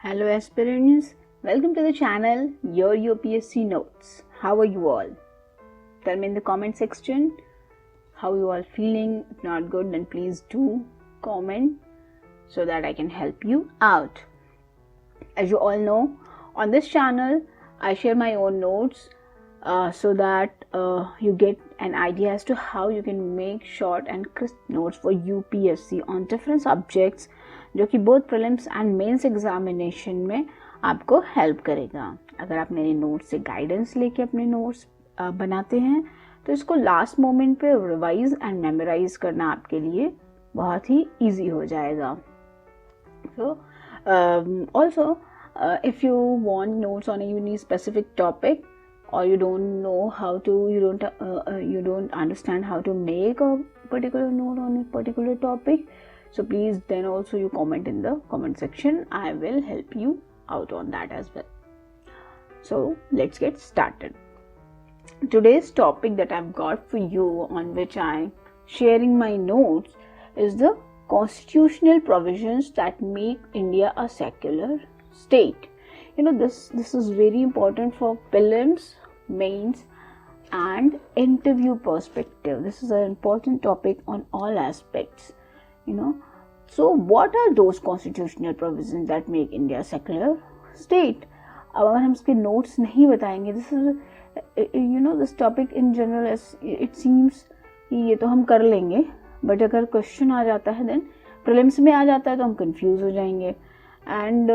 Hello aspirants, welcome to the channel, your UPSC Notes. How are you all? Tell me in the comment section how you all feeling. If not good, then please do comment so that I can help you out. As you all know, on this channel, I share my own notes so that you get an idea as to how you can make short and crisp notes for UPSC on different subjects जो कि both prelims and mains examination में आपको help करेगा. अगर आप मेरे notes से guidance लेके अपने नोट्स बनाते हैं तो इसको लास्ट मोमेंट पे रिवाइज एंड मेमोराइज करना आपके लिए बहुत ही इजी हो जाएगा. So also if you want notes on any specific topic or you don't understand how to make a particular note on a particular topic, so please then also you comment in the comment section. I will help you out on that as well. So let's get started. Today's topic that I've got for you, on which I'm sharing my notes, is the constitutional provisions that make India a secular state. You know, this is very important for prelims, mains and interview perspective. This is an important topic on all aspects, you know. So what are those constitutional provisions that make India a secular state? अब अगर हम इसके notes नहीं बताएंगे, this is this topic in general, it seems ये तो हम कर लेंगे, but अगर question आ जाता है then prelims में आ जाता है तो हम confuse हो जाएंगे, and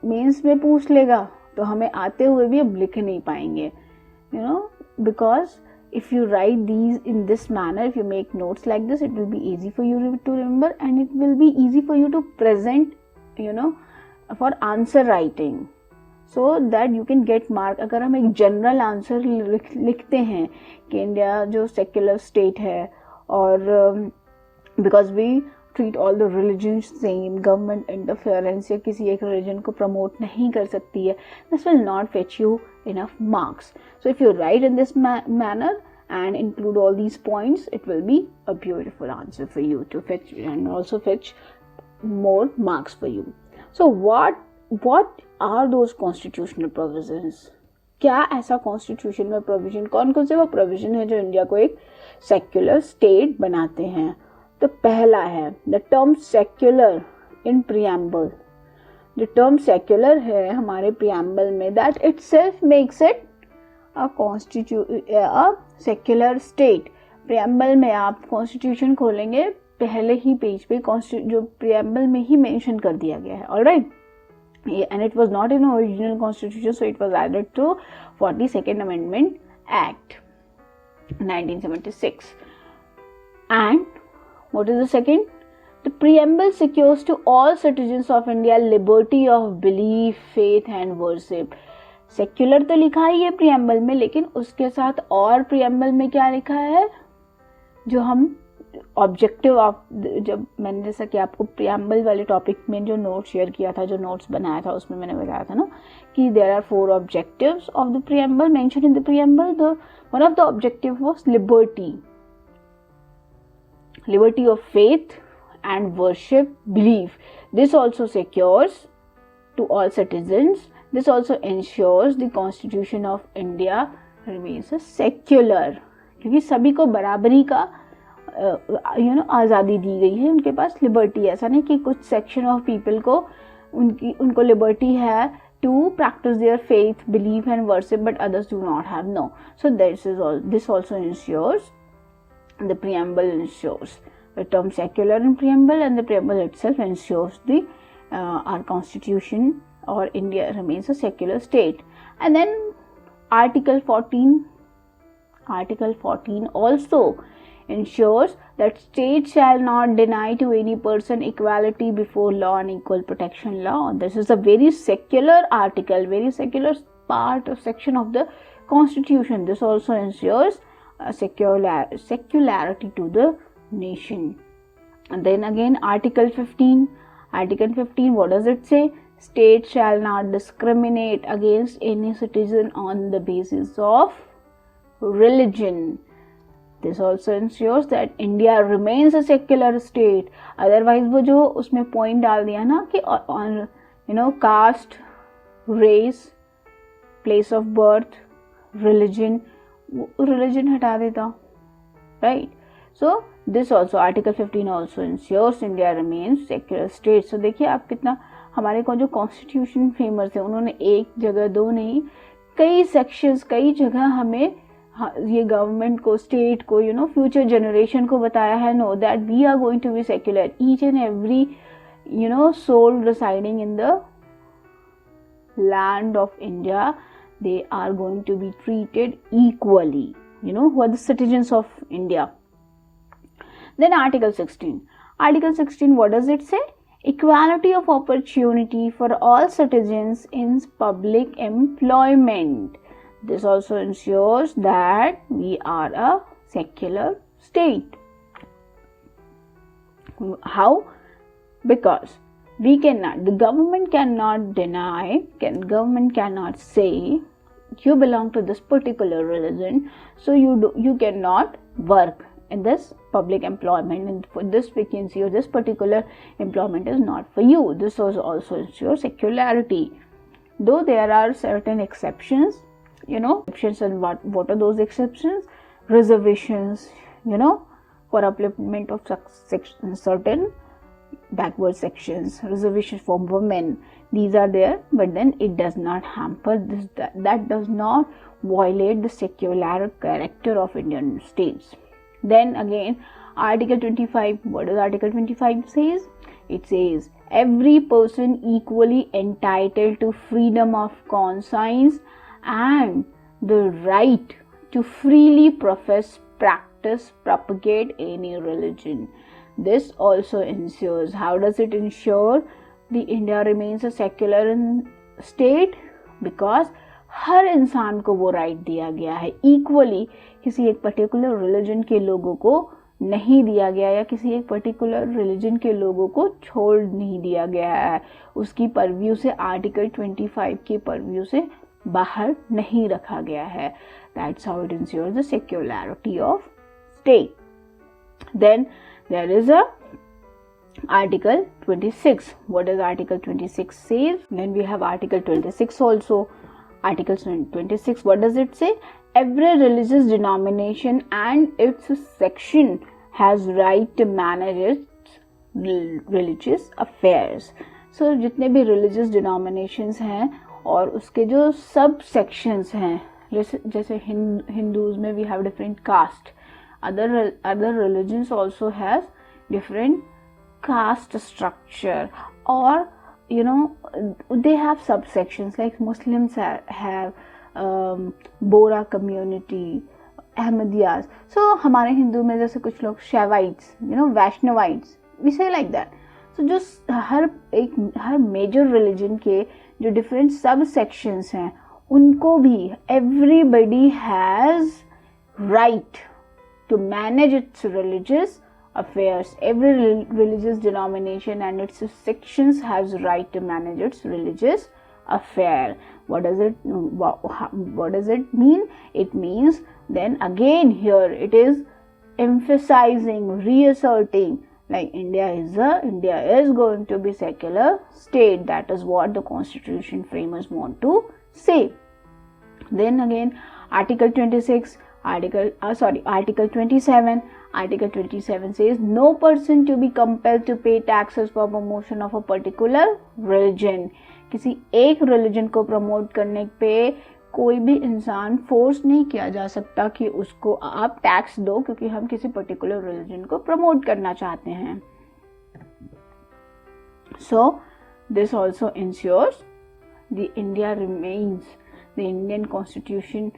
मेंस में पूछ लेगा तो हमें आते हुए भी अब लिख नहीं पाएंगे, because if you write these in this manner, if you make notes like this, it will be easy for you to remember and it will be easy for you to present, for answer writing, so that you can get mark. अगर हम एक general answer लिखते हैं कि India जो secular state है और because we treat all the religions same, government interference या किसी एक religion को promote नहीं कर सकती है, this will not fetch you enough marks. So if you write in this manner and include all these points, it will be a beautiful answer for you to fetch and also fetch more marks for you. So what are those constitutional provisions? क्या ऐसा constitution में provision, कौन कौन से वो provision है जो India को एक secular state बनाते हैं? तो पहला है the term secular in preamble. The term secular है हमारे preamble में, that itself makes it a secular state. preamble में आप constitution खोलेंगे, पहले ही पेज पे जो preamble में ही mention कर दिया गया है, alright? And it was not in original constitution, so it was added to 42nd Amendment Act 1976. And what is the second? The preamble secures to all citizens of India liberty of belief, faith and worship. Secular तो लिखा ही है preamble में, लेकिन उसके साथ और preamble में क्या लिखा है, जो हम ऑब्जेक्टिव ऑफ, जब मैंने जैसा कि आपको preamble वाले टॉपिक में जो नोट शेयर किया था, जो नोट्स बनाया था, उसमें मैंने बताया था ना कि there are 4 objectives of the preamble mentioned in the preamble. One of the objective was liberty of faith and worship, belief. This also secures to all citizens. This also ensures the Constitution of India remains a secular, क्योंकि सभी को बराबरी का आज़ादी दी गई है, उनके पास liberty. ऐसा नहीं कि कुछ सेक्शन ऑफ पीपल को उनको लिबर्टी है to practice their faith, belief and worship, but others do not have. No. So this also ensures, the preamble ensures the term secular in preamble, and the preamble itself ensures our constitution or India remains a secular state. And then Article 14 also ensures that state shall not deny to any person equality before law and equal protection law. This is a very secular article, very secular part of section of the constitution. This also ensures secularity to the nation. And then again Article 15, what does it say? State shall not discriminate against any citizen on the basis of religion. This also ensures that India remains a secular state. Otherwise वो जो उसमें point डाल दिया ना कि caste, race, place of birth, religion हटा देता, right? So this also Article 15 also ensures India remains secular state. So देखिए आप कितना हमारे को जो कॉन्स्टिट्यूशन फेमस है, उन्होंने एक जगह दो नहीं, कई सेक्शंस, कई जगह हमें ये गवर्नमेंट को, स्टेट को, फ्यूचर जनरेशन को बताया है, know that we are going to be secular. Each and every soul residing in the land of India, they are going to be treated equally, who are the citizens of India. Then Article 16. Article 16, what does it say? Equality of opportunity for all citizens in public employment. This also ensures that we are a secular state. How? Because the government cannot deny, government cannot say you belong to this particular religion, so you cannot work in this public employment, and for this vacancy or this particular employment is not for you. This also ensures secularity. Though there are certain exceptions, exceptions, and what are those exceptions? Reservations, for upliftment of certain backward sections, reservations for women, these are there, but then it does not hamper this, that does not violate the secular character of Indian states. Then again, Article 25, what does Article 25 says? It says every person equally entitled to freedom of conscience and the right to freely profess, practice, propagate any religion. This also ensures, how does it ensure the India remains a secular state? Because हर इंसान को वो right दिया गया है equally, किसी एक particular religion के लोगों को नहीं दिया गया, या किसी एक पर्टिकुलर रिलीजन के लोगों को छोड़ नहीं दिया गया है, उसकी परव्यू से, आर्टिकल 25 की परव्यू से बाहर नहीं रखा गया है. That's how it ensures the secularity of state. Then there is a Article 26. What does Article 26 says? Then we have Article 26 also. Article 26, what does it say? Every religious denomination and its section has right to manage its religious affairs. So जितने भी religious denominations हैं और उसके जो सब sections हैं, जैसे Hindus में we have different caste, other religions also has different caste structure, or they have subsections, like Muslims have Bora community, Ahmadiyyas. So हमारे हिंदू में जैसे कुछ लोग Shaivites, Vaishnavites, we say like that. So just her major religion के जो different subsections हैं, उनको भी everybody has right to manage its religious affairs. Every religious denomination and its sections has right to manage its religious affair. What does it mean? It means, then again here it is emphasizing, reasserting, like India is going to be secular state. That is what the constitution framers want to say. Then again, Article 26, Article 27. Article 27 says no person to be compelled to pay taxes for promotion of a particular religion. किसी एक religion को promote करने पे कोई भी इंसान force नहीं किया जा सकता कि उसको आप tax दो क्योंकि हम किसी particular religion को promote करना चाहते हैं. So this also ensures the Indian constitution,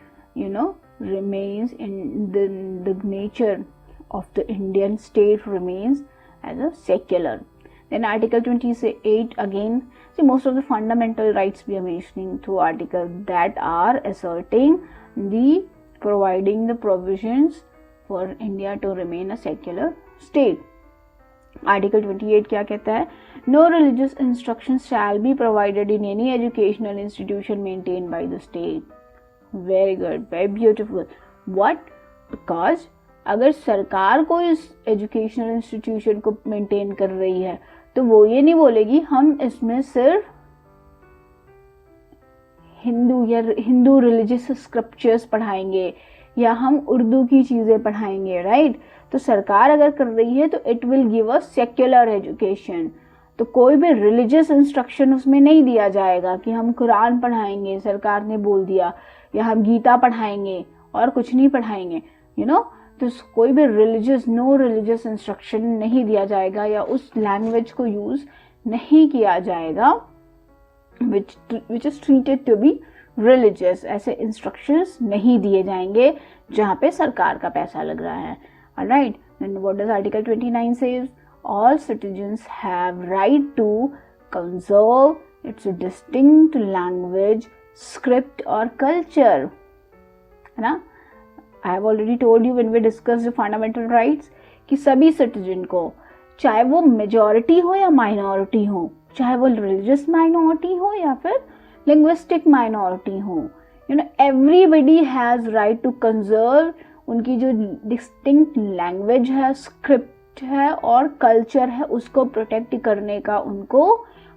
remains in the nature of the Indian state remains as a secular. Then Article 28 again, see most of the fundamental rights we are mentioning through articles that are asserting providing the provisions for India to remain a secular state. Article 28 क्या कहता है? No religious instruction shall be provided in any educational institution maintained by the state. Very good, very beautiful. What? Because अगर सरकार कोई इस educational institution को maintain कर रही है तो वो ये नहीं बोलेगी हम इसमें सिर्फ हिंदू रिलीजियस स्क्रिप्चर्स पढ़ाएंगे या हम उर्दू की चीज़ें पढ़ाएंगे, राइट। तो सरकार अगर कर रही है तो it will give us secular education. तो कोई भी रिलीजियस इंस्ट्रक्शन उसमें नहीं दिया जाएगा कि हम कुरान पढ़ाएंगे, सरकार ने बोल दिया, या हम गीता पढ़ाएंगे और कुछ नहीं पढ़ाएंगे, तो कोई भी नो रिलीजियस इंस्ट्रक्शन नहीं दिया जाएगा या उस लैंग्वेज को यूज नहीं किया जाएगा which is treated to be religious। ऐसे इंस्ट्रक्शंस नहीं दिए जाएंगे जहाँ पे सरकार का पैसा लग रहा है। Alright, then what does Article 29 says? All citizens have right to conserve its distinct language, script or culture, है ना। I have already told you when we discussed the fundamental rights कि सभी सिटीजन को, चाहे वो मेजॉरिटी हो या minority हो, चाहे वो रिलीजियस माइनॉरिटी हो या फिर लिंग्विस्टिक माइनॉरिटी हो, everybody has right to conserve उनकी जो डिस्टिंक्ट लैंग्वेज है, स्क्रिप्ट है और कल्चर है, उसको प्रोटेक्ट करने का उनको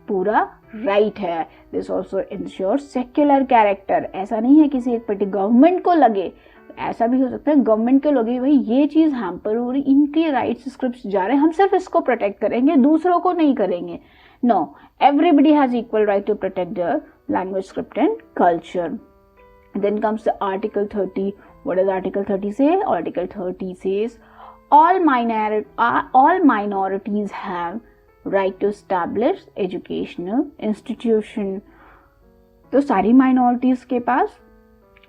पूरा राइट है। This also ensures secular character. ऐसा नहीं है किसी एक पर्टिकुलर गवर्नमेंट को लगे, ऐसा भी हो सकता है गवर्नमेंट को लगे भाई ये चीज हैम्पर हो रही, इनके राइट्स स्क्रिप्ट जा रहे हैं, हम सिर्फ इसको प्रोटेक्ट करेंगे, दूसरों को नहीं करेंगे। No, everybody has equal right to protect their language, script and culture. Then comes the Article 30. What does Article 30 say? Article 30 says all minorities have right to establish educational institution. तो सारी minorities के पास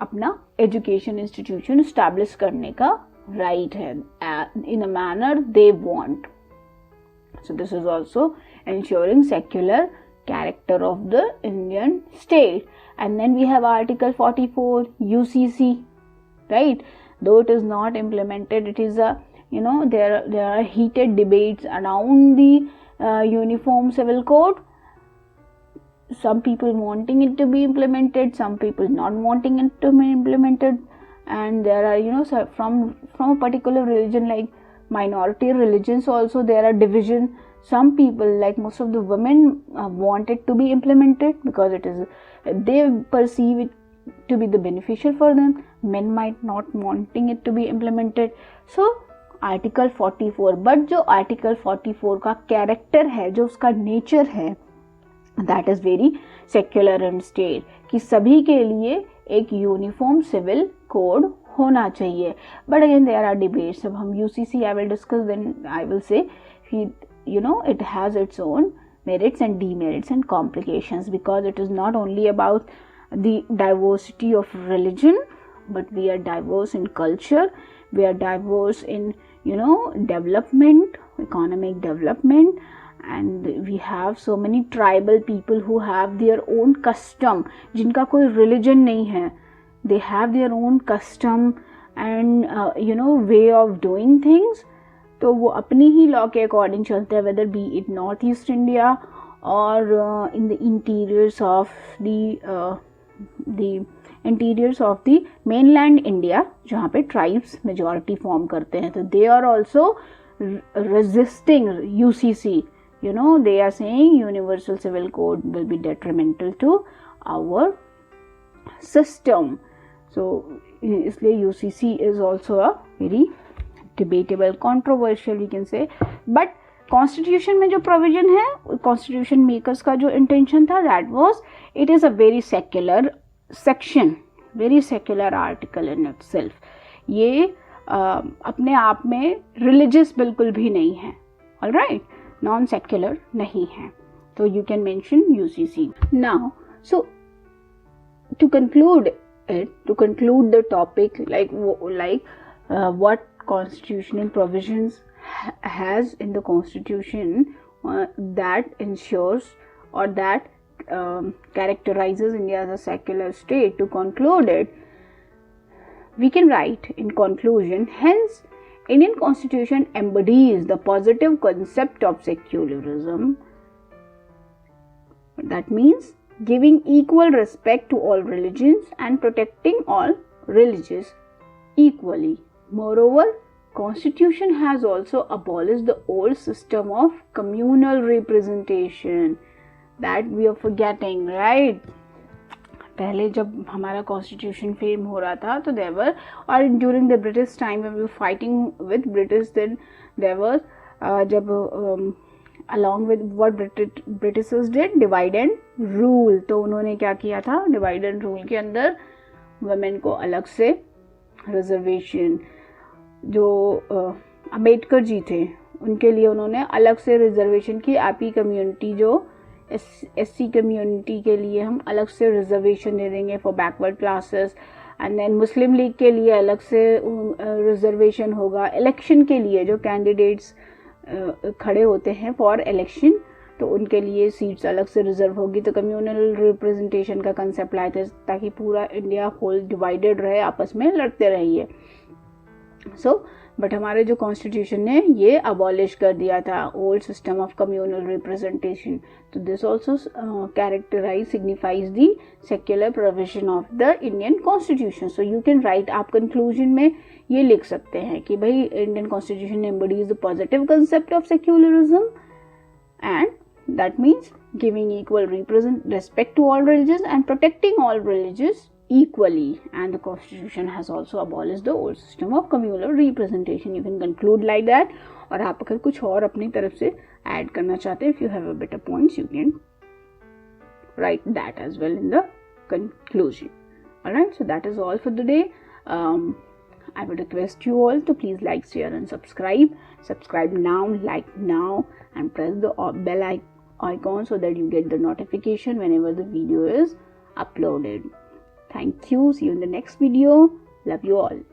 अपना education institution establish करने का right है in a manner they want. So this is also ensuring secular character of the Indian state. And then we have Article 44 UCC, right? Though it is not implemented, it is a there are heated debates around the Uniform Civil Code. Some people wanting it to be implemented, some people not wanting it to be implemented, and there are from a particular religion, like minority religions also there are division. Some people, like most of the women, want it to be implemented because they perceive it to be the beneficial for them. Men might not wanting it to be implemented. So Article 44, but जो Article 44 का character है, जो उसका nature है, that is very secular and state, कि सभी के लिए एक uniform civil code होना चाहिए. But again there are debates. अब हम UCC I will discuss, then I will say it has its own merits and demerits and complications, because it is not only about the diversity of religion, but we are diverse in culture, we are diverse in development, economic development, and we have so many tribal people who have their own custom, जिनका कोई religion नहीं है, they have their own custom and way of doing things. तो वो अपनी ही law के according चलते हैं, whether be it north east India और in the interiors of the mainland India, जहाँ पे ट्राइब्स मेजॉरिटी फॉर्म करते हैं. तो they are also resisting UCC. They are saying universal civil code will be detrimental to our system. So इसलिए UCC is also a very debatable, controversial we can say, but constitution में जो provision है, constitution makers का जो intention था, that was it is a very secular section, very secular article in itself. ये अपने आप में religious बिल्कुल भी नहीं है, alright, non secular नहीं है, तो you can mention UCC. Now so to conclude the topic, like what constitutional provisions has in the constitution that ensures or that characterizes India as a secular state. To conclude it, we can write in conclusion, hence Indian constitution embodies the positive concept of secularism. That means giving equal respect to all religions and protecting all religions equally. Moreover, Constitution has also abolished the old system of communal representation that we are forgetting, right? पहले जब हमारा constitution frame हो रहा था तो they were, और during the British time when we were fighting with British, then they were जब along with what Britishers did, divide and rule, तो उन्होंने क्या किया था, डिवाइड एंड रूल के अंदर वुमेन को अलग से रिजर्वेशन, जो अम्बेडकर जी थे उनके लिए उन्होंने अलग से रिजर्वेशन की, एपी कम्युनिटी जो एससी कम्युनिटी के लिए हम अलग से रिजर्वेशन दे देंगे for backward classes, and then Muslim League के लिए अलग से रिजर्वेशन होगा, इलेक्शन के लिए जो कैंडिडेट्स खड़े होते हैं फॉर इलेक्शन तो उनके लिए सीट्स अलग से रिजर्व होगी। तो कम्युनल रिप्रेजेंटेशन का कंसेप्ट लाए थे ताकि पूरा इंडिया होल डिवाइडेड रहे, आपस में लड़ते रहिए। बट हमारे जो कॉन्स्टिट्यूशन ने ये अबॉलिश कर दिया था old system of communal representation. तो this also characterise signifies the secular provision of the Indian constitution. So you can write, आप कंक्लूजन में ये लिख सकते हैं कि भाई Indian constitution embodies the positive concept of secularism and that means giving equal respect to all religions and protecting all religions equally, and the constitution has also abolished the old system of communal representation. You can conclude like that, और आप अगर कुछ और अपनी तरफ से add करना चाहते हैं, if you have a better points you can write that as well in the conclusion. Alright, so that is all for today. I would request you all to please like, share and subscribe now, like now, and press the bell icon so that you get the notification whenever the video is uploaded. Thank you. See you in the next video. Love you all.